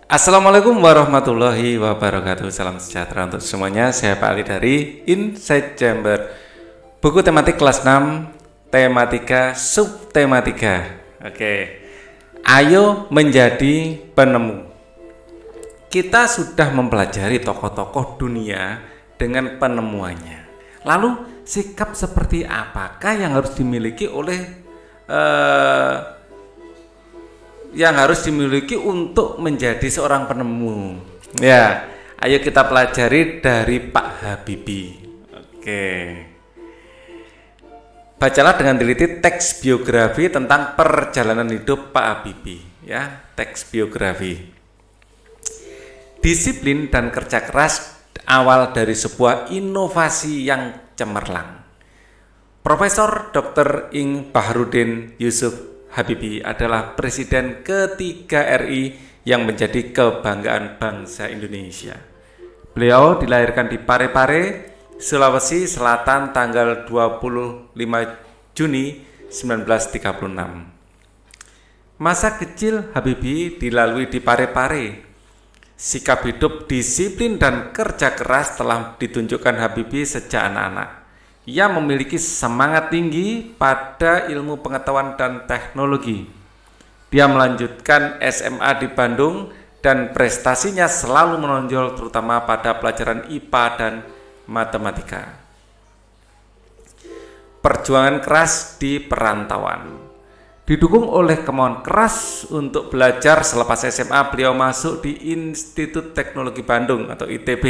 Assalamualaikum warahmatullahi wabarakatuh. Salam sejahtera untuk semuanya. Saya Pak Ali dari Insight Chamber. Buku tematik kelas 6, tematika subtematika. Oke. Ayo menjadi penemu. Kita sudah mempelajari tokoh-tokoh dunia dengan penemuannya. Lalu sikap seperti apakah yang harus dimiliki untuk menjadi seorang penemu? Ya, ayo kita pelajari dari Pak Habibie. Oke. Bacalah dengan teliti teks biografi tentang perjalanan hidup Pak Habibie, ya, teks biografi. Disiplin dan kerja keras awal dari sebuah inovasi yang cemerlang. Profesor Dr. Ing Baharudin Yusuf Habibie adalah Presiden ketiga RI yang menjadi kebanggaan bangsa Indonesia. Beliau dilahirkan di Parepare, Sulawesi Selatan tanggal 25 Juni 1936. Masa kecil Habibie dilalui di Parepare. Sikap hidup, disiplin, dan kerja keras telah ditunjukkan Habibie sejak anak-anak. Ia memiliki semangat tinggi pada ilmu pengetahuan dan teknologi. Dia melanjutkan SMA di Bandung dan prestasinya selalu menonjol terutama pada pelajaran IPA dan matematika. Perjuangan keras di perantauan. Didukung oleh kemauan keras untuk belajar selepas SMA, beliau masuk di Institut Teknologi Bandung atau ITB.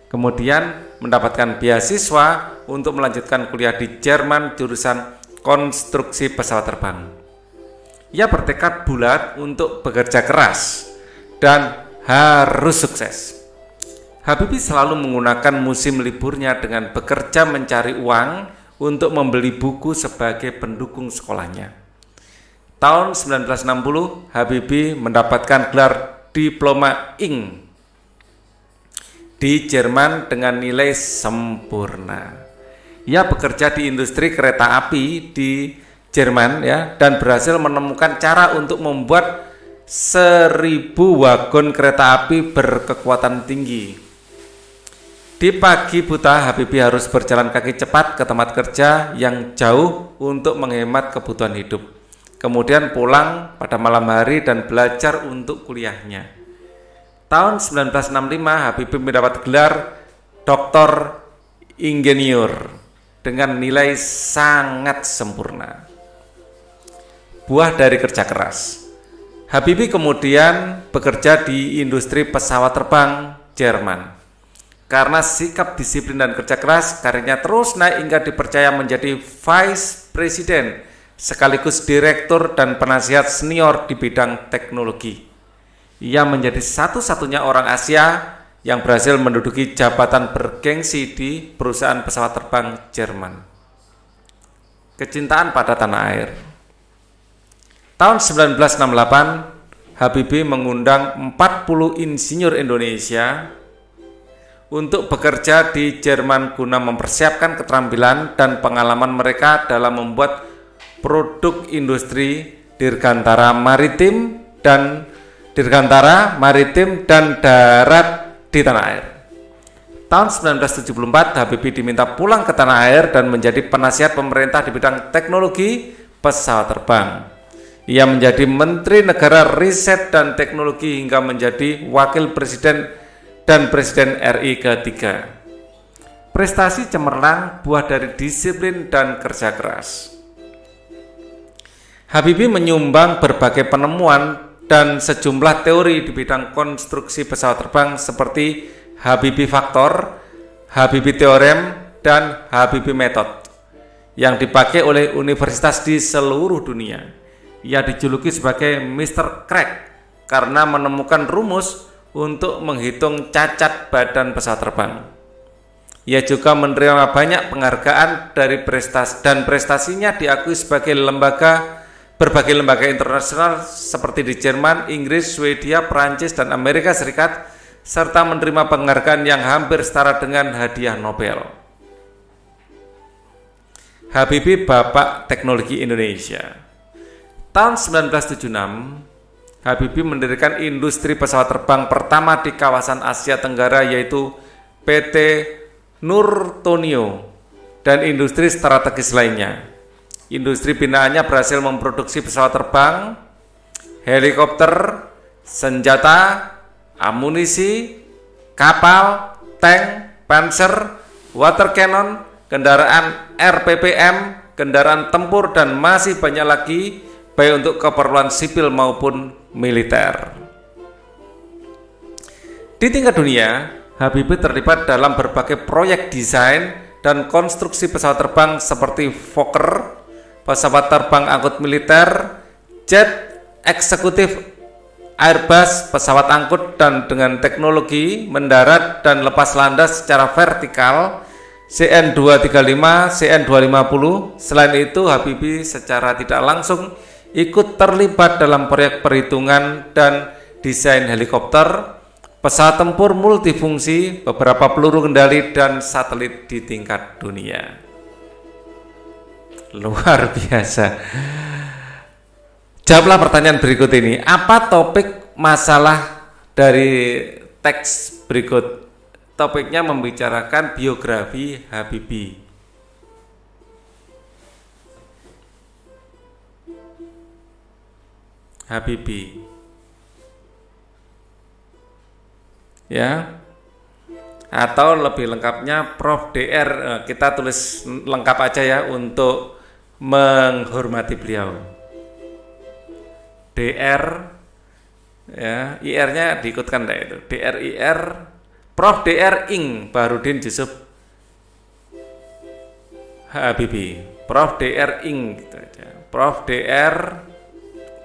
Kemudian mendapatkan beasiswa untuk melanjutkan kuliah di Jerman jurusan konstruksi pesawat terbang. Ia bertekad bulat untuk bekerja keras dan harus sukses. Habibie selalu menggunakan musim liburnya dengan bekerja mencari uang untuk membeli buku sebagai pendukung sekolahnya. Tahun 1960, Habibie mendapatkan gelar Diploma Ing di Jerman dengan nilai sempurna. Ia bekerja di industri kereta api di Jerman, ya, dan berhasil menemukan cara untuk membuat 1000 wagon kereta api berkekuatan tinggi. Di pagi buta, Habibie harus berjalan kaki cepat ke tempat kerja yang jauh untuk menghemat kebutuhan hidup. Kemudian pulang pada malam hari dan belajar untuk kuliahnya. Tahun 1965, Habibie mendapat gelar Doktor Ingeniur dengan nilai sangat sempurna. Buah dari kerja keras. Habibie kemudian bekerja di industri pesawat terbang Jerman. Karena sikap disiplin dan kerja keras, karirnya terus naik hingga dipercaya menjadi Vice President sekaligus direktur dan penasihat senior di bidang teknologi. Ia menjadi satu-satunya orang Asia yang berhasil menduduki jabatan bergengsi di perusahaan pesawat terbang Jerman. Kecintaan pada tanah air. Tahun 1968, Habibie mengundang 40 insinyur Indonesia untuk bekerja di Jerman guna mempersiapkan keterampilan dan pengalaman mereka dalam membuat produk industri dirgantara maritim dan darat di tanah air. Tahun 1974, Habibie diminta pulang ke tanah air dan menjadi penasihat pemerintah di bidang teknologi pesawat terbang. Ia menjadi Menteri Negara Riset dan Teknologi hingga menjadi Wakil Presiden dan Presiden RI ketiga. Prestasi cemerlang buah dari disiplin dan kerja keras. Habibie menyumbang berbagai penemuan dan sejumlah teori di bidang konstruksi pesawat terbang seperti Habibie Factor, Habibie Theorem, dan Habibie Method yang dipakai oleh universitas di seluruh dunia. Ia dijuluki sebagai Mr. Crack karena menemukan rumus untuk menghitung cacat badan pesawat terbang. Ia juga menerima banyak penghargaan dari prestasinya diakui sebagai berbagai lembaga internasional seperti di Jerman, Inggris, Swedia, Perancis, dan Amerika Serikat, serta menerima penghargaan yang hampir setara dengan hadiah Nobel. Habibie Bapak Teknologi Indonesia. Tahun 1976, Habibie mendirikan industri pesawat terbang pertama di kawasan Asia Tenggara, yaitu PT Nurtonio dan industri strategis lainnya. Industri binaannya berhasil memproduksi pesawat terbang, helikopter, senjata, amunisi, kapal, tank, panser, water cannon, kendaraan RPPM, kendaraan tempur, dan masih banyak lagi, baik untuk keperluan sipil maupun militer. Di tingkat dunia, Habibie terlibat dalam berbagai proyek desain dan konstruksi pesawat terbang seperti Fokker, pesawat terbang angkut militer, jet eksekutif Airbus, pesawat angkut dan dengan teknologi mendarat dan lepas landas secara vertikal, CN235, CN250. Selain itu, Habibie secara tidak langsung ikut terlibat dalam proyek perhitungan dan desain helikopter, pesawat tempur multifungsi, beberapa peluru kendali, dan satelit di tingkat dunia. Luar biasa. Jawablah pertanyaan berikut ini. Apa topik masalah dari teks berikut? Topiknya membicarakan biografi Habibie. Ya, atau lebih lengkapnya Prof. Dr. Kita tulis lengkap aja ya untuk menghormati beliau. Dr. Ya, IR-nya diikutkan deh itu. DRIR Prof. Dr. Ing Baharudin Yusuf Habibie. Prof. Dr. Ing gitu aja. Prof. Dr.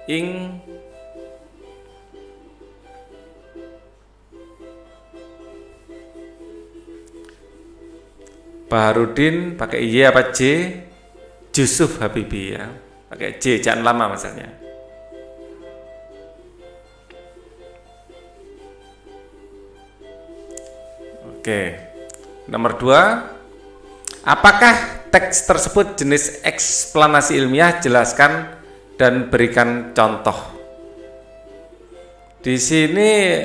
Ing Baharudin pakai Y apa J? Yusuf Habibie ya. Pakai J, jangan lama masanya. Oke. Nomor 2. Apakah teks tersebut jenis eksplanasi ilmiah? Jelaskan dan berikan contoh. Di sini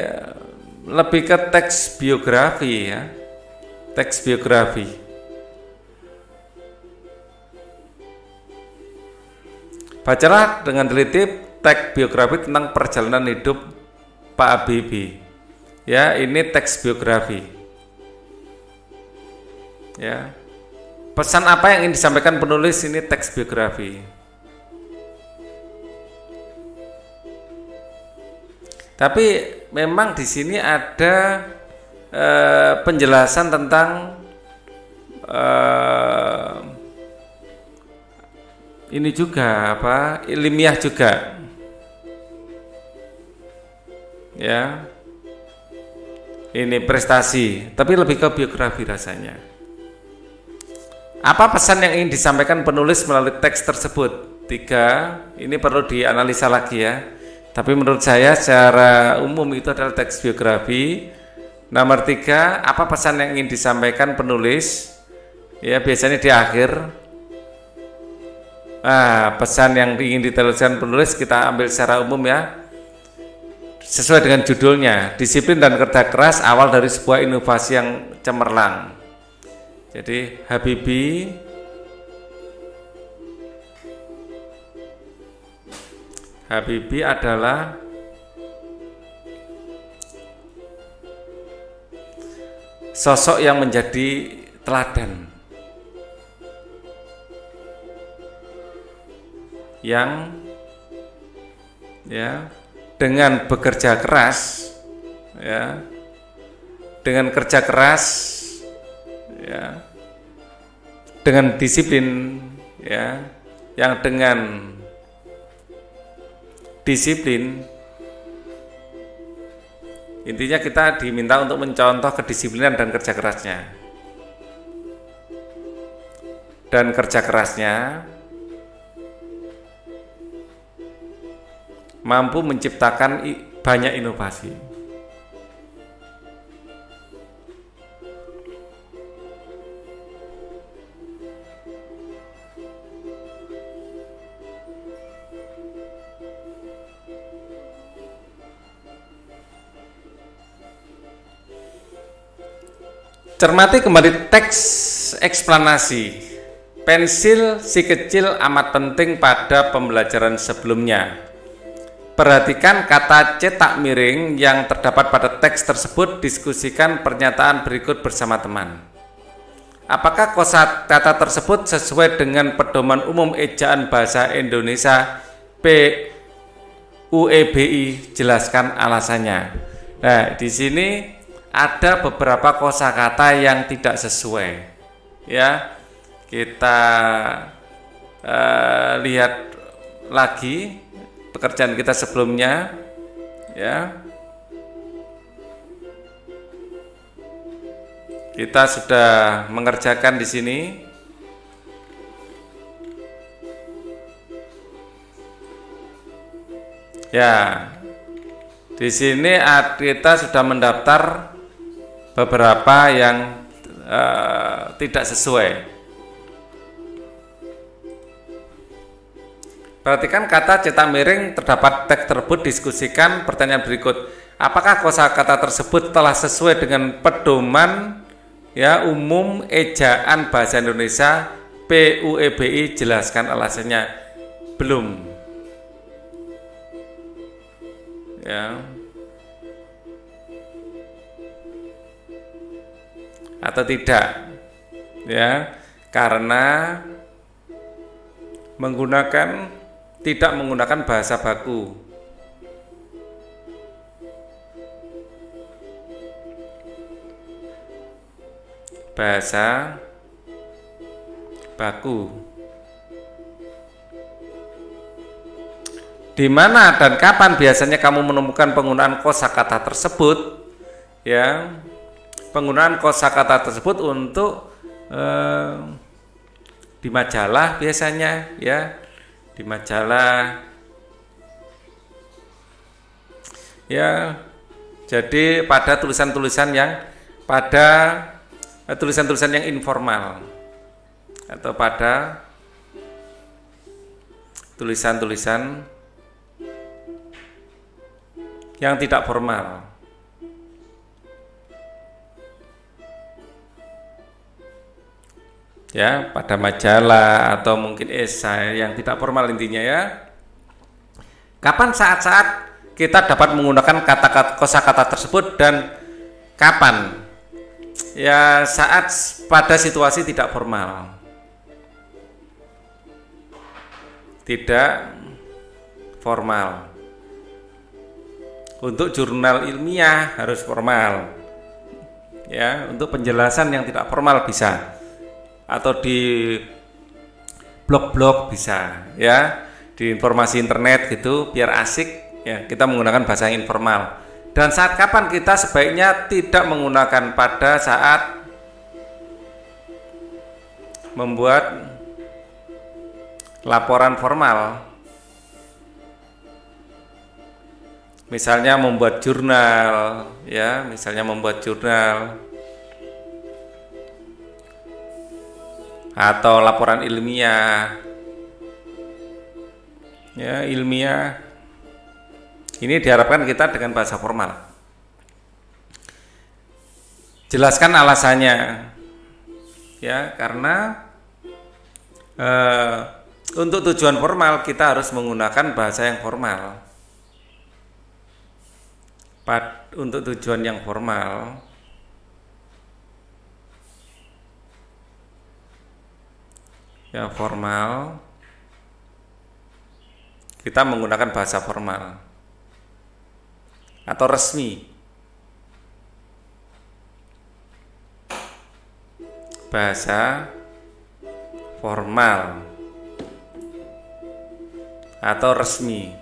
lebih ke teks biografi ya. Teks biografi. Bacalah dengan teliti teks biografi tentang perjalanan hidup Pak Habibie. Ya, ini teks biografi. Ya. Pesan apa yang ingin disampaikan penulis, ini teks biografi. Tapi memang di sini ada penjelasan tentang ini juga apa, ilmiah juga. Ya. Ini prestasi, tapi lebih ke biografi rasanya. Apa pesan yang ingin disampaikan penulis melalui teks tersebut? 3, ini perlu dianalisa lagi ya. Tapi menurut saya secara umum itu adalah teks biografi. Nomor 3, apa pesan yang ingin disampaikan penulis? Ya, biasanya di akhir. Pesan yang ingin dituliskan penulis kita ambil secara umum ya. Sesuai dengan judulnya, disiplin dan kerja keras awal dari sebuah inovasi yang cemerlang. Jadi Habibie adalah sosok yang menjadi teladan, yang ya dengan bekerja keras, ya dengan kerja keras, ya dengan disiplin, ya yang dengan disiplin, intinya kita diminta untuk mencontoh kedisiplinan dan kerja kerasnya. Dan kerja kerasnya mampu menciptakan banyak inovasi. Cermati kembali teks eksplanasi. Pensil si kecil amat penting pada pembelajaran sebelumnya. Perhatikan kata cetak miring yang terdapat pada teks tersebut. Diskusikan pernyataan berikut bersama teman. Apakah kosakata tersebut sesuai dengan pedoman umum ejaan bahasa Indonesia PUEBI? Jelaskan alasannya. Nah, di sini ada beberapa kosakata yang tidak sesuai. Ya, kita lihat lagi pekerjaan kita sebelumnya. Ya, kita sudah mengerjakan di sini. Ya, di sini kita sudah mendaftar beberapa yang tidak sesuai. Perhatikan kata cetak miring terdapat teks tersebut. Diskusikan pertanyaan berikut. Apakah kosakata tersebut telah sesuai dengan pedoman umum ejaan bahasa Indonesia PUEBI? Jelaskan alasannya. Belum. Ya. Atau tidak, ya, karena tidak menggunakan bahasa baku. Bahasa baku. Di mana dan kapan biasanya kamu menemukan penggunaan kosakata tersebut? Ya. Penggunaan kosakata tersebut untuk di majalah biasanya, ya, di majalah, ya. Jadi pada tulisan-tulisan yang informal atau pada tulisan-tulisan yang tidak formal. Ya, pada majalah atau mungkin esai yang tidak formal intinya, ya. Kapan saat-saat kita dapat menggunakan kata-kata kosakata tersebut dan kapan? Ya, saat pada situasi tidak formal. Tidak formal. Untuk jurnal ilmiah harus formal. Ya, untuk penjelasan yang tidak formal bisa. Atau di blog-blog bisa, ya, di informasi internet gitu, biar asik, ya, kita menggunakan bahasa yang informal. Dan saat kapan kita sebaiknya tidak menggunakan? Pada saat membuat laporan formal, misalnya membuat jurnal, ya, misalnya membuat jurnal atau laporan ilmiah, ya, ilmiah. Ini diharapkan kita dengan bahasa formal. Jelaskan alasannya, ya, karena untuk tujuan formal kita harus menggunakan bahasa yang formal. Untuk tujuan yang formal, ya, formal, kita menggunakan bahasa formal atau resmi. Bahasa formal atau resmi.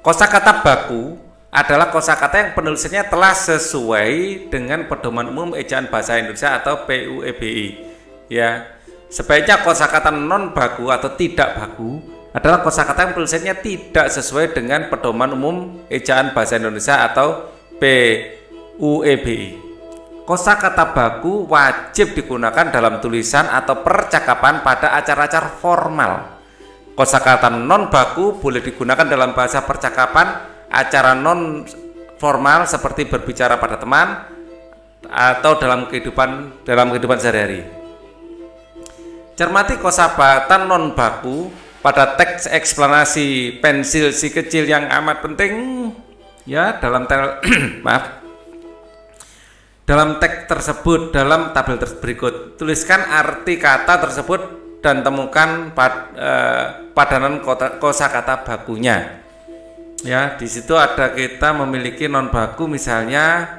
Kosakata baku adalah kosakata yang penulisannya telah sesuai dengan pedoman umum ejaan bahasa Indonesia atau PUEBI. Ya, sebaiknya kosakata non baku atau tidak baku adalah kosakata yang penulisannya tidak sesuai dengan pedoman umum ejaan bahasa Indonesia atau PUEBI. Kosakata baku wajib digunakan dalam tulisan atau percakapan pada acara-acara formal. Kosakata non baku boleh digunakan dalam bahasa percakapan, acara non formal seperti berbicara pada teman atau dalam kehidupan sehari-hari. Cermati kosakata non baku pada teks eksplanasi pensil si kecil yang amat penting ya dalam dalam teks tersebut dalam tabel berikut. Tuliskan arti kata tersebut dan temukan padanan kosakata bakunya. Ya, di situ ada kita memiliki non baku misalnya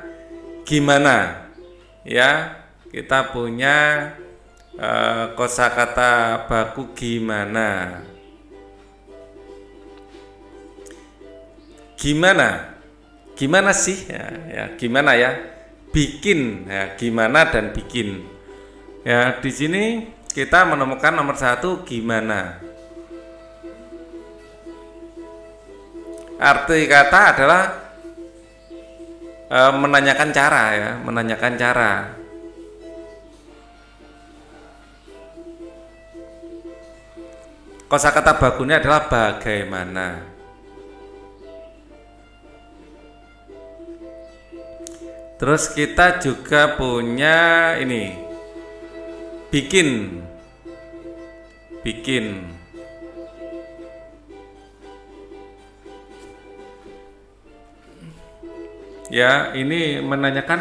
gimana. Ya, kita punya kosakata baku gimana. Gimana sih? Ya, gimana ya? Bikin, ya, gimana dan bikin. Ya, di sini kita menemukan nomor 1 gimana. Arti kata adalah menanyakan cara ya, menanyakan cara. Kosakata bakunya adalah bagaimana. Terus kita juga punya ini bikin. Ya, ini menanyakan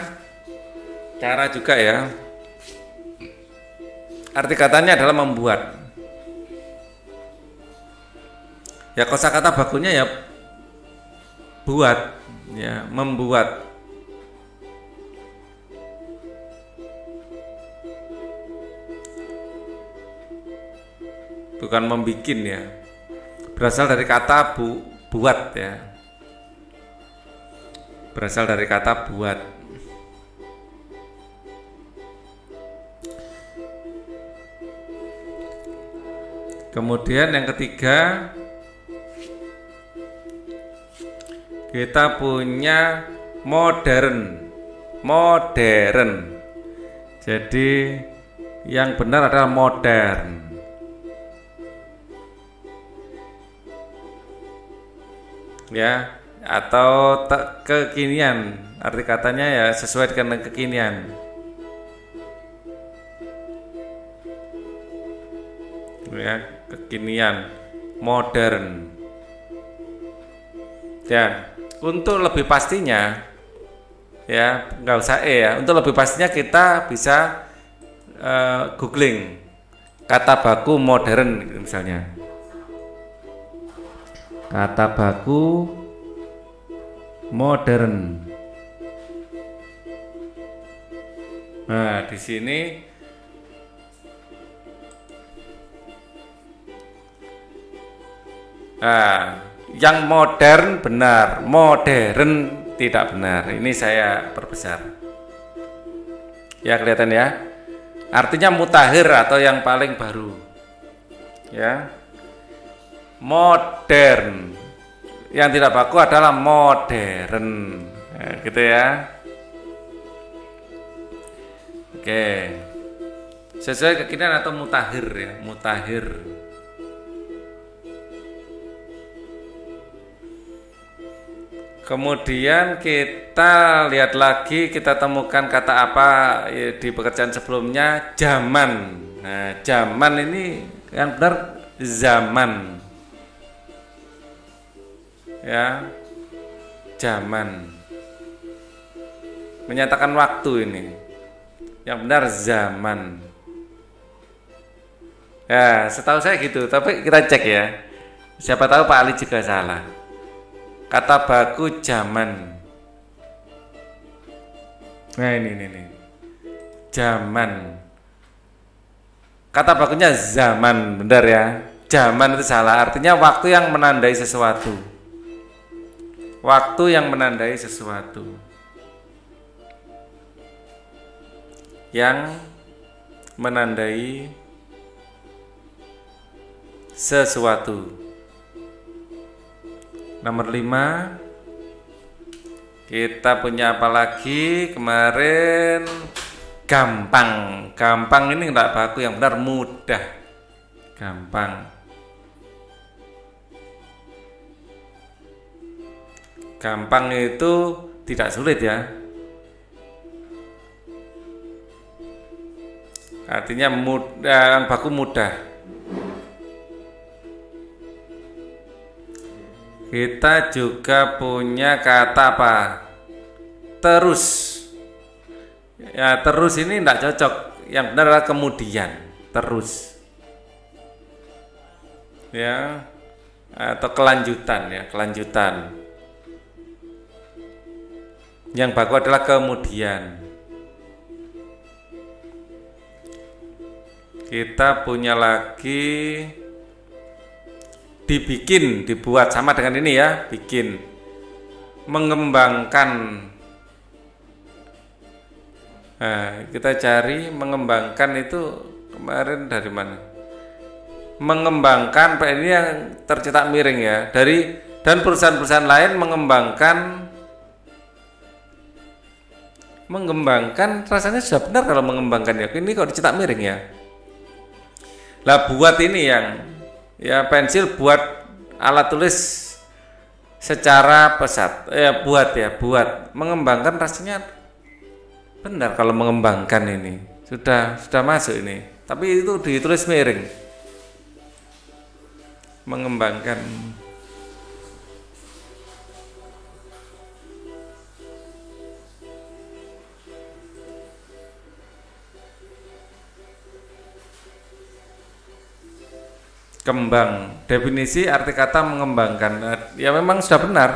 cara juga ya. Arti katanya adalah membuat. Ya, kosakata bakunya ya buat, ya, membuat. Bukan membikin ya. Berasal dari kata buat ya. Berasal dari kata buat. Kemudian yang ketiga kita punya modern. Jadi yang benar adalah modern. Ya, atau kekinian. Arti katanya ya sesuai dengan kekinian. Ya, kekinian, modern. Ya, untuk lebih pastinya ya, nggak usah ya. Untuk lebih pastinya kita bisa googling kata baku modern misalnya. Kata baku modern. Nah, di sini yang modern benar, modern tidak benar. Ini saya perbesar. Ya, kelihatan ya. Artinya mutakhir atau yang paling baru. Ya. Modern. Yang tidak baku adalah modern. Ya, gitu ya. Oke. Sesuai kekinian atau mutakhir ya, mutakhir. Kemudian kita lihat lagi, kita temukan kata apa ya, di pekerjaan sebelumnya, zaman. Nah, zaman ini yang benar zaman. Ya, zaman. Menyatakan waktu ini. Yang benar zaman. Ya, setahu saya gitu, tapi kita cek ya. Siapa tahu Pak Ali juga salah. Kata baku zaman. Nah, ini. Zaman. Kata bakunya zaman, benar ya. Zaman itu salah, artinya waktu yang menandai sesuatu. Waktu yang menandai sesuatu. Yang menandai sesuatu. Nomor 5, kita punya apa lagi kemarin? Gampang. Gampang ini enggak baku, yang benar mudah. Gampang. Gampang itu tidak sulit ya. Artinya mudah, baku mudah. Kita juga punya kata apa? Terus. Ya, terus ini tidak cocok. Yang benar adalah kemudian. Terus. Ya. Atau kelanjutan ya, kelanjutan. Yang baku adalah kemudian. Kita punya lagi dibikin, dibuat, sama dengan ini ya, bikin. Mengembangkan. Nah, kita cari mengembangkan itu kemarin dari mana? Mengembangkan, ini yang tercetak miring ya. Dan perusahaan-perusahaan lain mengembangkan rasanya sudah benar kalau mengembangkan ya. Ini kok dicetak miring ya. Lah buat ini yang ya pensil buat alat tulis secara pesat. Buat mengembangkan rasanya benar kalau mengembangkan ini. Sudah masuk ini. Tapi itu ditulis miring. Mengembangkan. Kembang, definisi arti kata mengembangkan ya memang sudah benar.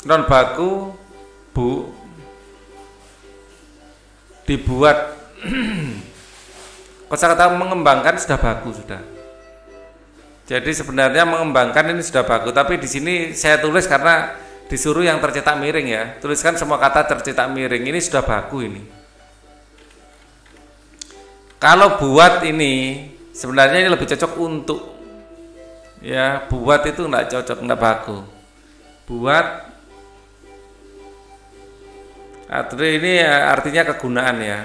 Non baku dibuat kosakata mengembangkan sudah baku sudah. Jadi sebenarnya mengembangkan ini sudah baku, tapi di sini saya tulis karena disuruh yang tercetak miring ya. Tuliskan semua kata tercetak miring, ini sudah baku ini. Kalau buat ini sebenarnya ini lebih cocok untuk ya, buat itu enggak cocok, enggak baku. Buat atau ini artinya kegunaan ya.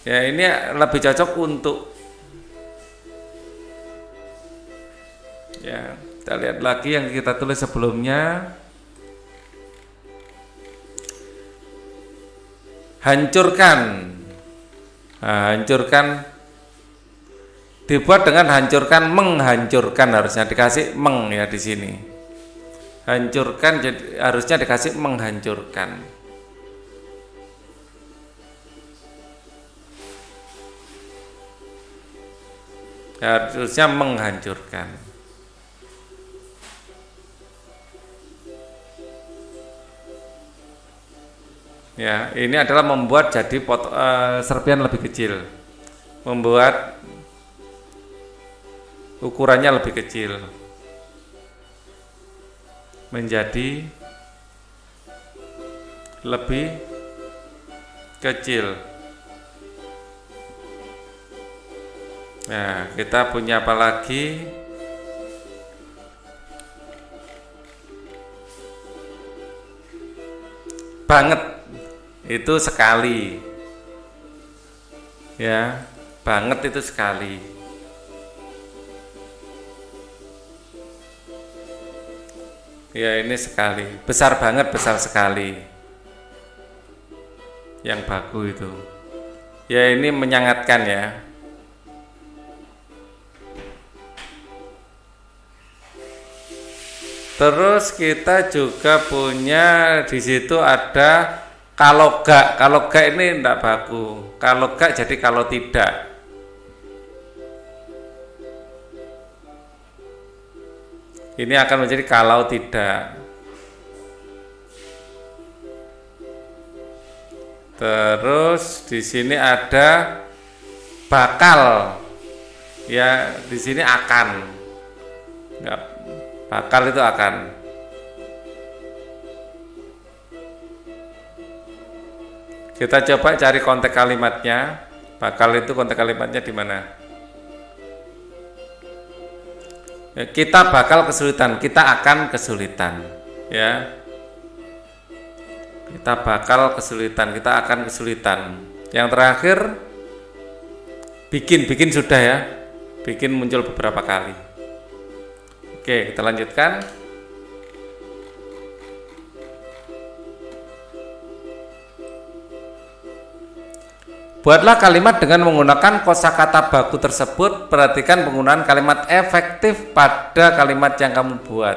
Ya ini lebih cocok untuk ya, kita lihat lagi yang kita tulis sebelumnya. Hancurkan. Nah, hancurkan dibuat dengan hancurkan, menghancurkan, harusnya dikasih meng ya di sini. Hancurkan jadi harusnya dikasih menghancurkan. Harusnya menghancurkan. Ya, ini adalah membuat jadi serpihan lebih kecil, membuat ukurannya lebih kecil, menjadi lebih kecil. Nah, kita punya apa lagi? Banget. Itu sekali ya, banget itu sekali. Ya ini sekali, besar banget, besar sekali. Yang baku itu ya, ini menyangatkan ya. Terus kita juga punya di situ ada kalau gak ini enggak baku. Kalau gak jadi kalau tidak. Ini akan menjadi kalau tidak. Terus di sini ada bakal. Ya, di sini akan. Enggak, bakal itu akan. Kita coba cari konteks kalimatnya. Bakal itu konteks kalimatnya di mana? Ya, kita bakal kesulitan, kita akan kesulitan, ya. Kita bakal kesulitan, kita akan kesulitan. Yang terakhir bikin sudah ya. Bikin muncul beberapa kali. Oke, kita lanjutkan. Buatlah kalimat dengan menggunakan kosakata baku tersebut. Perhatikan penggunaan kalimat efektif pada kalimat yang kamu buat.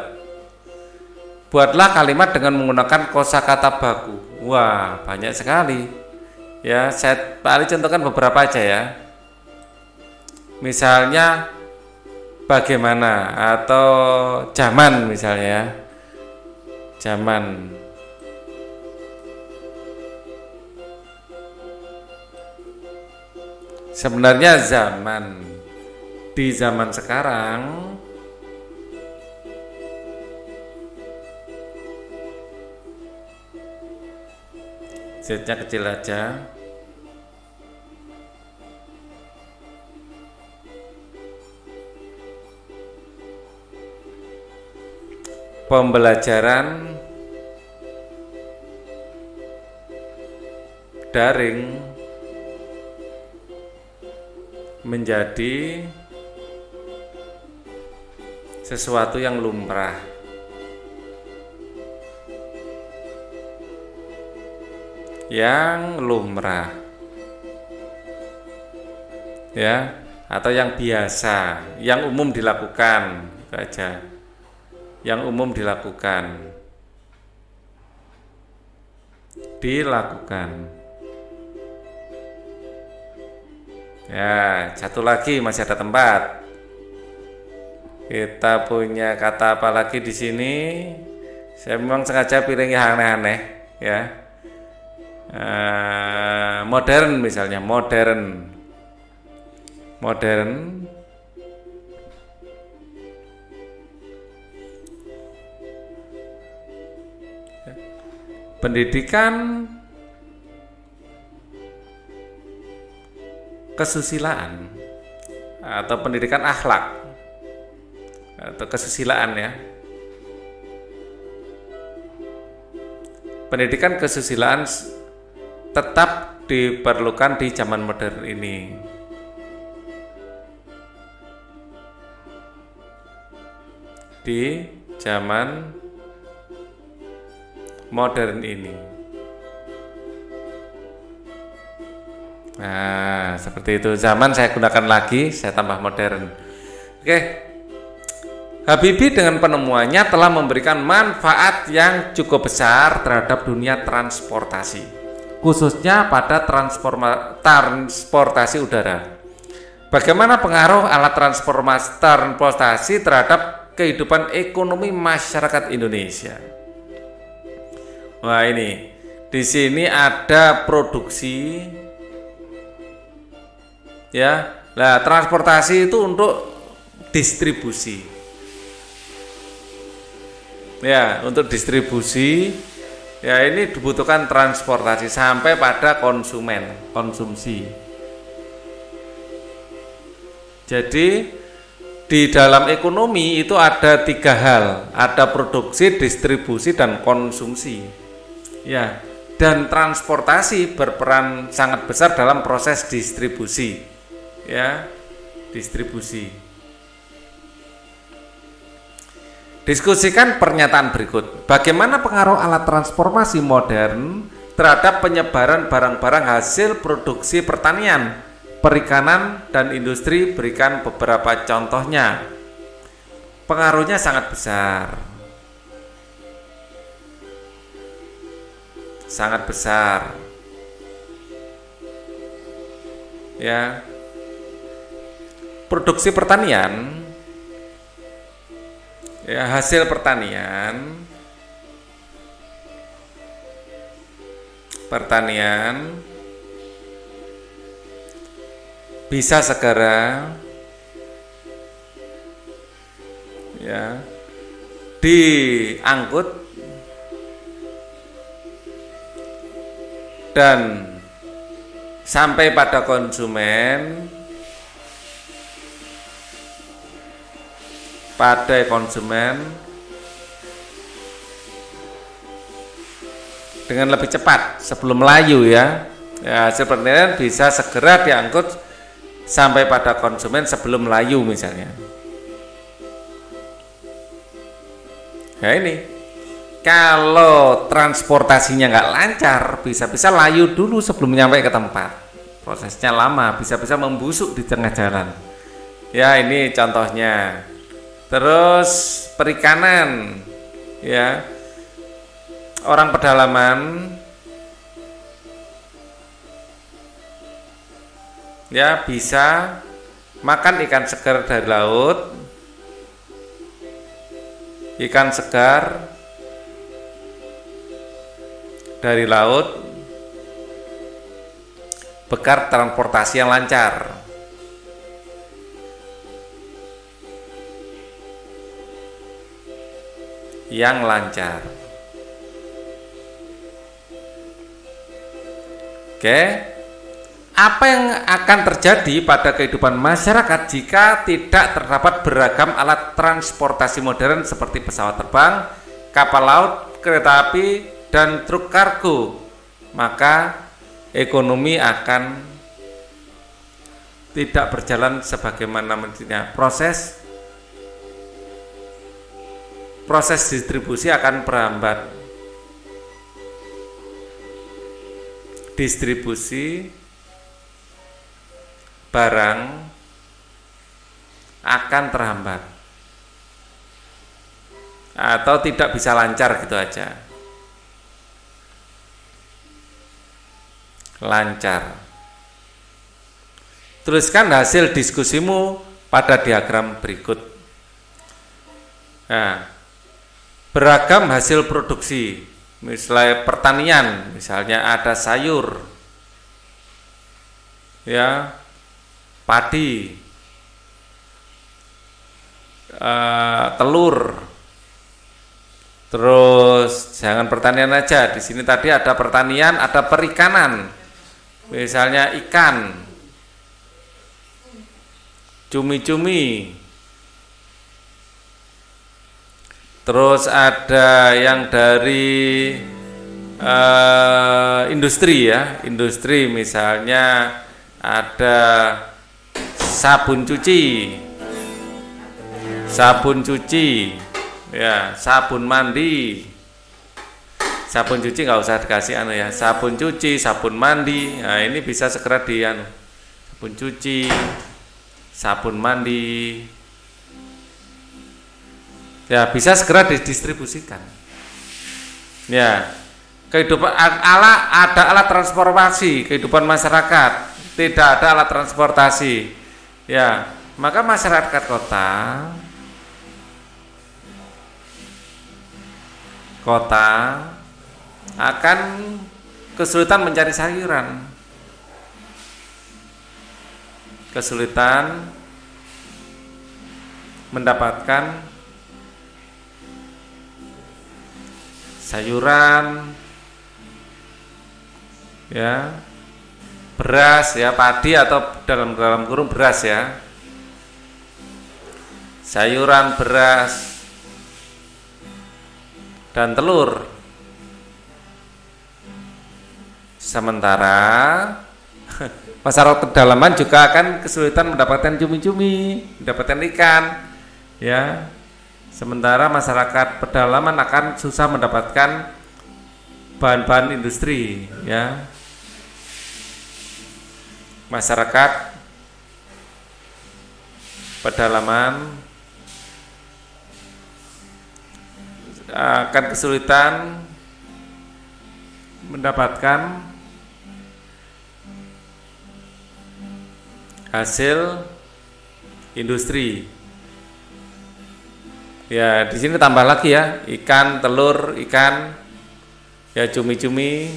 Buatlah kalimat dengan menggunakan kosakata baku. Wah, banyak sekali. Ya, saya paling contohkan beberapa aja ya. Misalnya bagaimana atau zaman misalnya ya. Zaman. Sebenarnya zaman di zaman sekarang Z-nya kecil aja. Pembelajaran daring menjadi sesuatu yang lumrah. Yang lumrah. Ya, atau yang biasa, yang umum dilakukan, itu aja. Yang umum dilakukan. Ya, satu lagi masih ada tempat. Kita punya kata apa lagi di sini? Saya memang sengaja pilih yang aneh-aneh, ya. Modern misalnya, modern. Pendidikan kesusilaan atau pendidikan akhlak atau kesusilaan ya. Pendidikan kesusilaan tetap diperlukan di zaman modern ini. Di zaman modern ini. Nah, seperti itu. Zaman saya gunakan lagi, saya tambah modern. Oke. Habibie dengan penemuannya telah memberikan manfaat yang cukup besar terhadap dunia transportasi, khususnya pada transportasi udara. Bagaimana pengaruh alat transportasi terhadap kehidupan ekonomi masyarakat Indonesia? Wah, ini di sini ada produksi, ya. Nah, transportasi itu untuk distribusi, ya, untuk distribusi. Ya, ini dibutuhkan transportasi sampai pada konsumsi. Jadi di dalam ekonomi itu ada 3 hal, ada produksi, distribusi, dan konsumsi. Ya, dan transportasi berperan sangat besar dalam proses distribusi. Ya, distribusi. Diskusikan pernyataan berikut. Bagaimana pengaruh alat transportasi modern terhadap penyebaran barang-barang hasil produksi pertanian, perikanan, dan industri? Berikan beberapa contohnya. Pengaruhnya sangat besar. Sangat besar. Ya. Produksi pertanian, ya, hasil pertanian bisa segera, ya, diangkut dan sampai pada konsumen dengan lebih cepat sebelum layu, ya. Ya, hasil pertanian bisa segera diangkut sampai pada konsumen sebelum layu misalnya. Nah ini, kalau transportasinya nggak lancar, bisa-bisa layu dulu sebelum nyampe ke tempat. Prosesnya lama, bisa-bisa membusuk di tengah jalan. Ya ini contohnya. Terus perikanan, ya, orang pedalaman, ya bisa makan ikan segar dari laut, ikan segar dari laut, berkat transportasi yang lancar. Yang lancar. Oke. Apa yang akan terjadi pada kehidupan masyarakat jika tidak terdapat beragam alat transportasi modern seperti pesawat terbang, kapal laut, kereta api, dan truk kargo? Maka ekonomi akan tidak berjalan sebagaimana mestinya. Proses distribusi akan berhambat. Distribusi barang akan terhambat atau tidak bisa lancar gitu aja. Lancar. Tuliskan hasil diskusimu pada diagram berikut. Nah, beragam hasil produksi, misalnya pertanian, misalnya ada sayur, ya, padi, telur, terus jangan pertanian aja. Di sini tadi ada pertanian, ada perikanan, misalnya ikan, cumi-cumi. Terus ada yang dari industri ya, industri misalnya ada sabun cuci, ya, sabun mandi. Sabun cuci nggak usah dikasih ya, sabun cuci, sabun mandi. Nah ini bisa segera sabun cuci, sabun mandi. Ya bisa segera didistribusikan. Ya, kehidupan ada alat transportasi kehidupan masyarakat, tidak ada alat transportasi. Ya, maka masyarakat kota akan kesulitan mencari sayuran, kesulitan mendapatkan sayuran, ya, beras, ya, padi atau dalam kurung beras ya, sayuran, beras, dan telur. Sementara masyarakat pedalaman juga akan kesulitan mendapatkan cumi-cumi, mendapatkan ikan, ya. Sementara masyarakat pedalaman akan susah mendapatkan bahan-bahan industri, ya. Masyarakat pedalaman akan kesulitan mendapatkan hasil industri. Ya, di sini tambah lagi ya, ikan, telur, ikan, ya, cumi-cumi.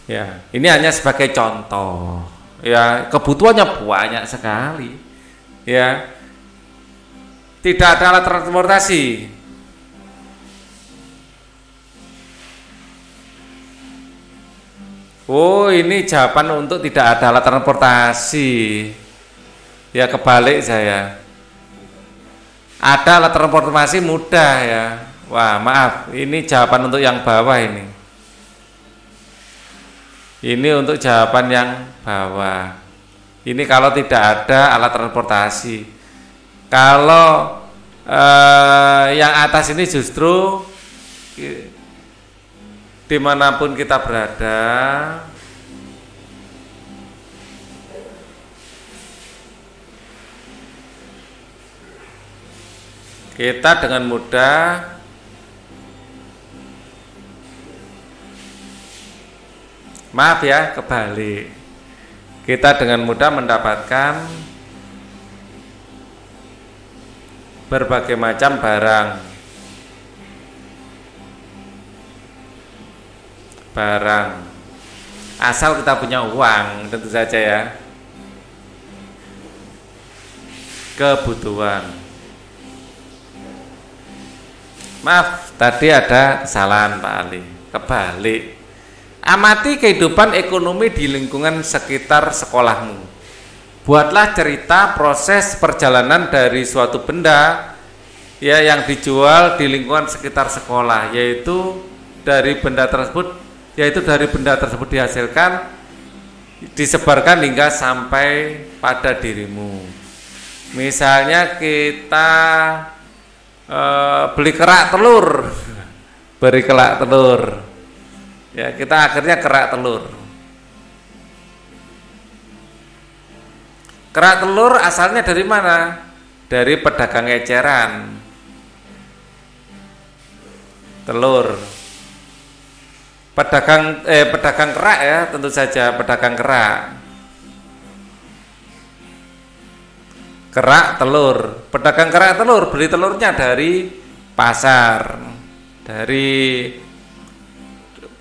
Ya, ini hanya sebagai contoh. Ya, kebutuhannya banyak sekali. Ya. Tidak ada alat transportasi. Oh, ini jawaban untuk tidak ada alat transportasi. Ya, kebalik saya. Ada alat transportasi mudah ya. Wah, maaf, ini jawaban untuk yang bawah ini. Ini untuk jawaban yang bawah. Ini kalau tidak ada alat transportasi. Kalau Yang atas ini justru dimanapun kita berada, kita dengan mudah kebalik. Kita dengan mudah mendapatkan berbagai macam barang. Asal kita punya uang, tentu saja ya. Kebutuhan. Maaf, tadi ada kesalahan Pak Ali. Kebalik. Amati kehidupan ekonomi di lingkungan sekitar sekolahmu. Buatlah cerita proses perjalanan dari suatu benda ya yang dijual di lingkungan sekitar sekolah, yaitu dari benda tersebut dihasilkan, disebarkan hingga sampai pada dirimu. Misalnya kita beli kerak telur, ya kita akhirnya kerak telur. Kerak telur asalnya dari mana? Dari pedagang eceran telur. Pedagang kerak ya, tentu saja pedagang kerak. Kerak telur. Pedagang kerak telur beli telurnya dari pasar.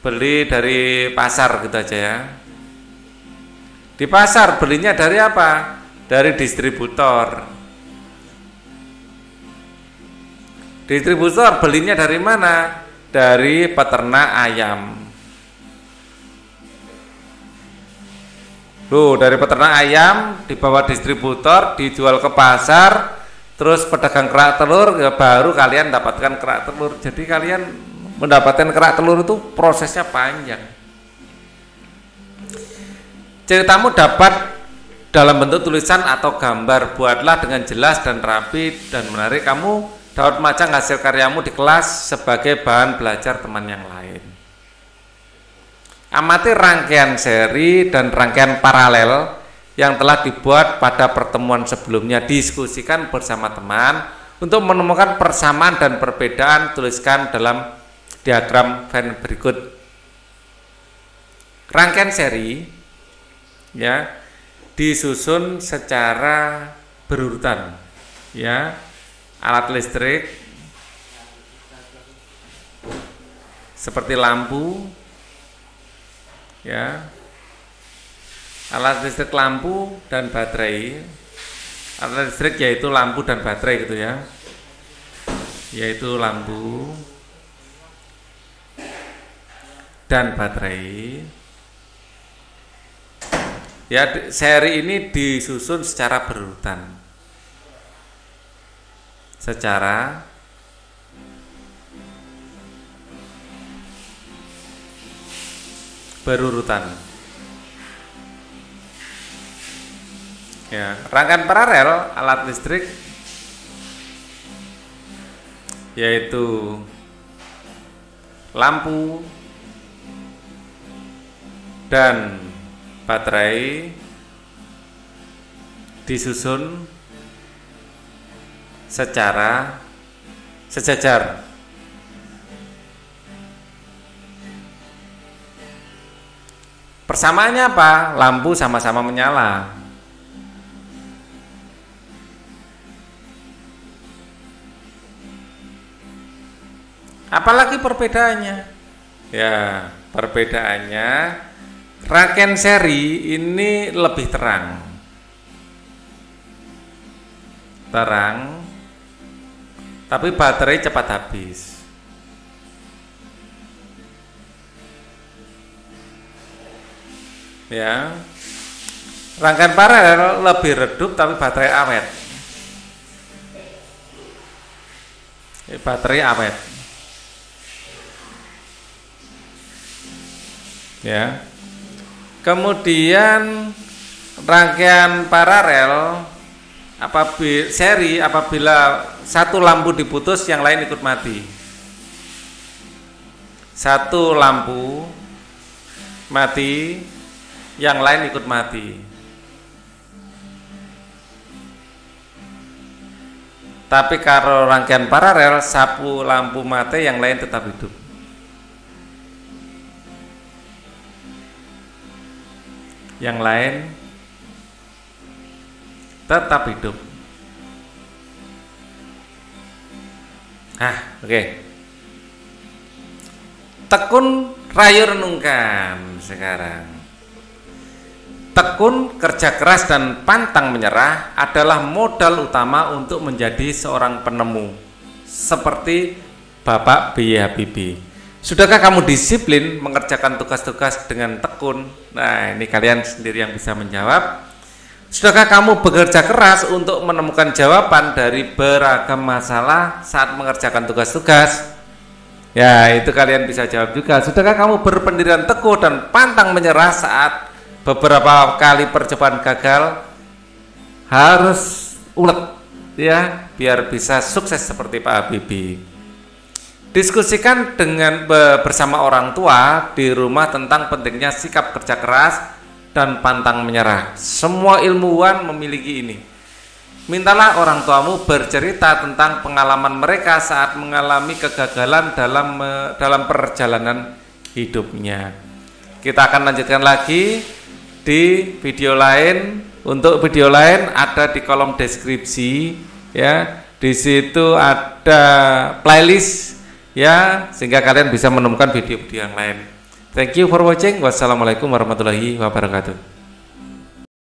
Beli dari pasar gitu aja ya. Di pasar belinya dari apa? Dari distributor. Distributor belinya dari mana? Dari peternak ayam. Dari peternak ayam dibawa distributor, dijual ke pasar, terus pedagang kerak telur, ya baru kalian dapatkan kerak telur. Jadi kalian mendapatkan kerak telur itu prosesnya panjang. Ceritamu dapat dalam bentuk tulisan atau gambar. Buatlah dengan jelas dan rapi dan menarik. Kamu dapat memajang hasil karyamu di kelas sebagai bahan belajar teman yang lain. Amati rangkaian seri dan rangkaian paralel yang telah dibuat pada pertemuan sebelumnya. Diskusikan bersama teman untuk menemukan persamaan dan perbedaan. Tuliskan dalam diagram Venn berikut. Rangkaian seri ya disusun secara berurutan ya. Alat listrik seperti lampu ya, alat listrik lampu dan baterai. Alat listrik yaitu lampu dan baterai gitu ya, yaitu lampu dan baterai ya. Seri ini disusun secara berurutan, secara berurutan ya. Rangkaian paralel alat listrik yaitu lampu dan baterai disusun secara sejajar. Persamaannya apa? Lampu sama-sama menyala. Apalagi perbedaannya? Ya, perbedaannya rangkaian seri ini lebih terang, tapi baterai cepat habis. Ya, rangkaian paralel lebih redup tapi baterai awet. Baterai awet. Ya. Kemudian rangkaian paralel apabila satu lampu diputus, yang lain ikut mati. Satu lampu mati, yang lain ikut mati. Tapi kalau rangkaian paralel, satu lampu mati, yang lain tetap hidup. Yang lain tetap hidup. Oke. Tekun rayu renungkan sekarang. Tekun, kerja keras, dan pantang menyerah adalah modal utama untuk menjadi seorang penemu, seperti Bapak B.J. Habibie. Sudahkah kamu disiplin mengerjakan tugas-tugas dengan tekun? Nah, ini kalian sendiri yang bisa menjawab. Sudahkah kamu bekerja keras untuk menemukan jawaban dari beragam masalah saat mengerjakan tugas-tugas? Ya, itu kalian bisa jawab juga. Sudahkah kamu berpendirian teguh dan pantang menyerah saat beberapa kali percobaan gagal? Harus ulet ya, biar bisa sukses seperti Pak Habibie. Diskusikan bersama orang tua di rumah tentang pentingnya sikap kerja keras dan pantang menyerah. Semua ilmuwan memiliki ini. Mintalah orang tuamu bercerita tentang pengalaman mereka saat mengalami kegagalan dalam perjalanan hidupnya. Kita akan lanjutkan lagi di video lain. Untuk video lain ada di kolom deskripsi ya. Di situ ada playlist ya, sehingga kalian bisa menemukan video-video yang lain. Thank you for watching. Wassalamualaikum warahmatullahi wabarakatuh.